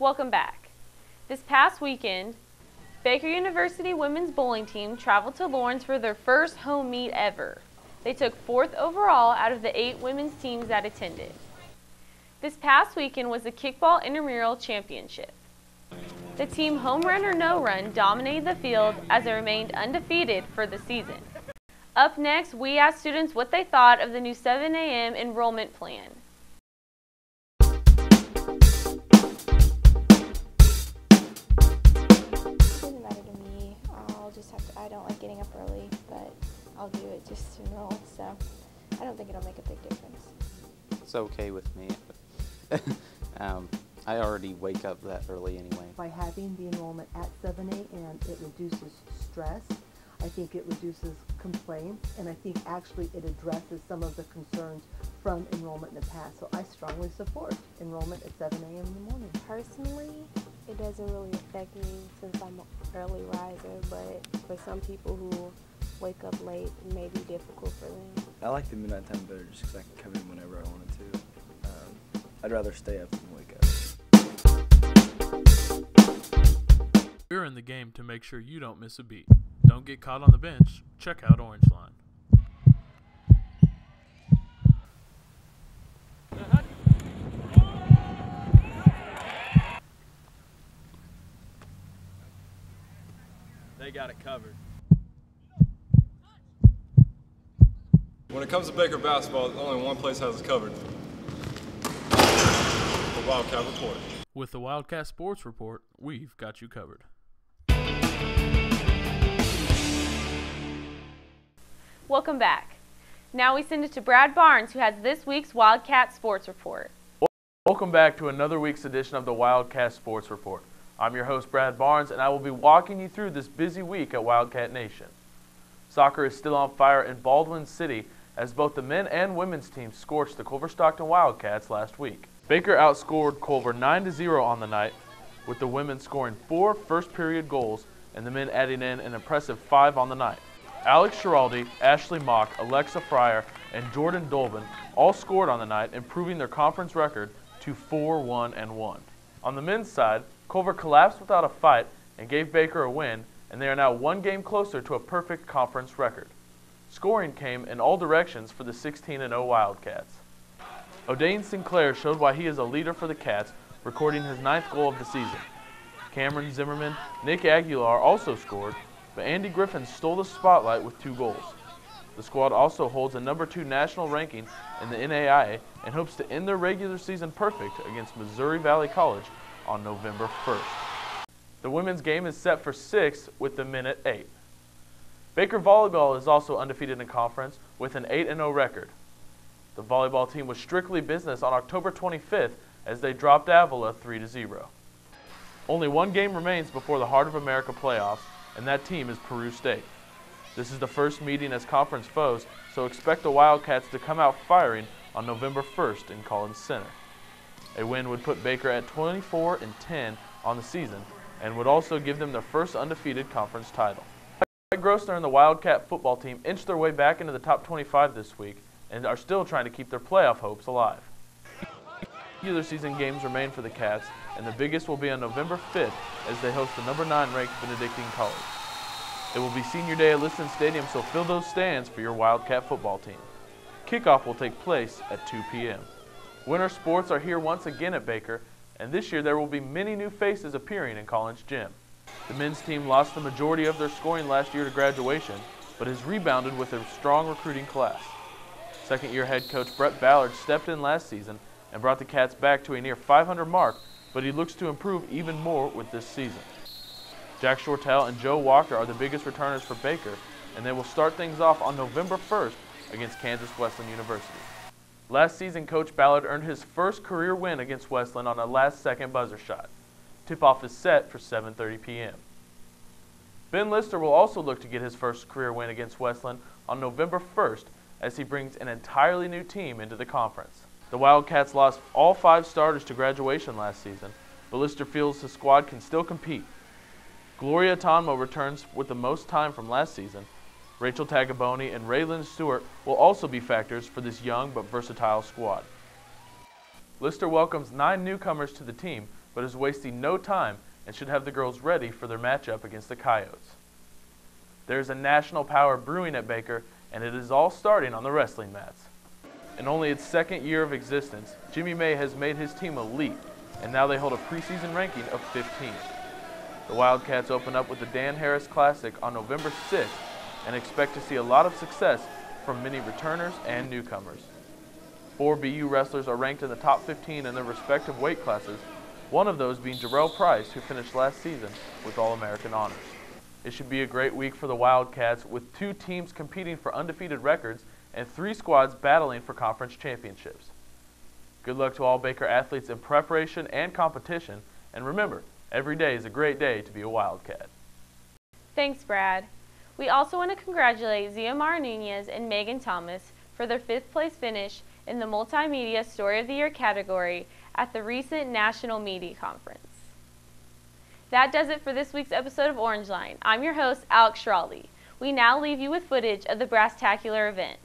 Welcome back. This past weekend, Baker University women's bowling team traveled to Lawrence for their first home meet ever. They took 4th overall out of the 8 women's teams that attended. This past weekend was the kickball intramural championship. The team home run or no run dominated the field as it remained undefeated for the season. Up next, we asked students what they thought of the new 7 a.m. enrollment plan. I don't like getting up early, but I'll do it just to enroll, so I don't think it'll make a big difference. It's okay with me. I already wake up that early anyway. By having the enrollment at 7 a.m., it reduces stress. I think it reduces complaints, and I think actually it addresses some of the concerns from enrollment in the past. So I strongly support enrollment at 7 a.m. in the morning. Personally, it doesn't really affect me since I'm an early riser, but for some people who wake up late, it may be difficult for them. I like the midnight time better just because I can come in whenever I wanted to. I'd rather stay up than wake up. We're in the game to make sure you don't miss a beat. Don't get caught on the bench. Check out Orangeline. They got it covered. When it comes to Baker basketball, only one place has it covered. The Wildcat Report. With the Wildcat Sports Report, we've got you covered. Welcome back. Now we send it to Brad Barnes, who has this week's Wildcat Sports Report. Welcome back to another week's edition of the Wildcat Sports Report. I'm your host, Brad Barnes, and I will be walking you through this busy week at Wildcat Nation. Soccer is still on fire in Baldwin City as both the men and women's teams scorched the Culver Stockton Wildcats last week. Baker outscored Culver 9-0 on the night, with the women scoring 4 first-period goals and the men adding in an impressive 5 on the night. Alex Schiraldi, Ashley Mock, Alexa Fryer, and Jordan Dolben all scored on the night, improving their conference record to 4-1-1. On the men's side, Culver collapsed without a fight and gave Baker a win, and they are now 1 game closer to a perfect conference record. Scoring came in all directions for the 16-0 Wildcats. O'Dane Sinclair showed why he is a leader for the Cats, recording his 9th goal of the season. Cameron Zimmerman, Nick Aguilar also scored, but Andy Griffin stole the spotlight with 2 goals. The squad also holds a number 2 national ranking in the NAIA and hopes to end their regular season perfect against Missouri Valley College on November 1st. The women's game is set for 6 with the men at 8. Baker Volleyball is also undefeated in conference with an 8-0 record. The volleyball team was strictly business on October 25th as they dropped Avila 3-0. Only 1 game remains before the Heart of America playoffs, and that team is Peru State. This is the first meeting as conference foes, so expect the Wildcats to come out firing on November 1st in Collins Center. A win would put Baker at 24-10 on the season and would also give them their first undefeated conference title. Mike Grossner and the Wildcat football team inched their way back into the top 25 this week and are still trying to keep their playoff hopes alive. Regular season games remain for the Cats, and the biggest will be on November 5th as they host the number 9 ranked Benedictine College. It will be senior day at Liston Stadium, so fill those stands for your Wildcat football team. Kickoff will take place at 2 p.m. Winter sports are here once again at Baker, and this year there will be many new faces appearing in Collins Gym. The men's team lost the majority of their scoring last year to graduation, but has rebounded with a strong recruiting class. Second-year head coach Brett Ballard stepped in last season and brought the Cats back to a near 500 mark, but he looks to improve even more with this season. Jack Shortell and Joe Walker are the biggest returners for Baker, and they will start things off on November 1st against Kansas Wesleyan University. Last season, Coach Ballard earned his first career win against Wesleyan on a last-second buzzer shot. Tip-off is set for 7:30 p.m. Ben Lister will also look to get his first career win against Wesleyan on November 1st as he brings an entirely new team into the conference. The Wildcats lost all 5 starters to graduation last season, but Lister feels his squad can still compete. Gloria Tonmo returns with the most time from last season. Rachel Tagaboni and Raylyn Stewart will also be factors for this young but versatile squad. Lister welcomes 9 newcomers to the team, but is wasting no time and should have the girls ready for their matchup against the Coyotes. There's a national power brewing at Baker, and it is all starting on the wrestling mats. In only its second year of existence, Jimmy May has made his team elite, and now they hold a preseason ranking of 15th. The Wildcats open up with the Dan Harris Classic on November 6th and expect to see a lot of success from many returners and newcomers. 4 BU wrestlers are ranked in the top 15 in their respective weight classes, one of those being Jarrell Price, who finished last season with All-American honors. It should be a great week for the Wildcats, with 2 teams competing for undefeated records and 3 squads battling for conference championships. Good luck to all Baker athletes in preparation and competition, and remember, every day is a great day to be a Wildcat. Thanks, Brad. We also want to congratulate Ziamar Nunez and Megan Thomas for their 5th place finish in the Multimedia Story of the Year category at the recent National Media Conference. That does it for this week's episode of Orangeline. I'm your host, Alex Schrawley. We now leave you with footage of the Brasstacular event.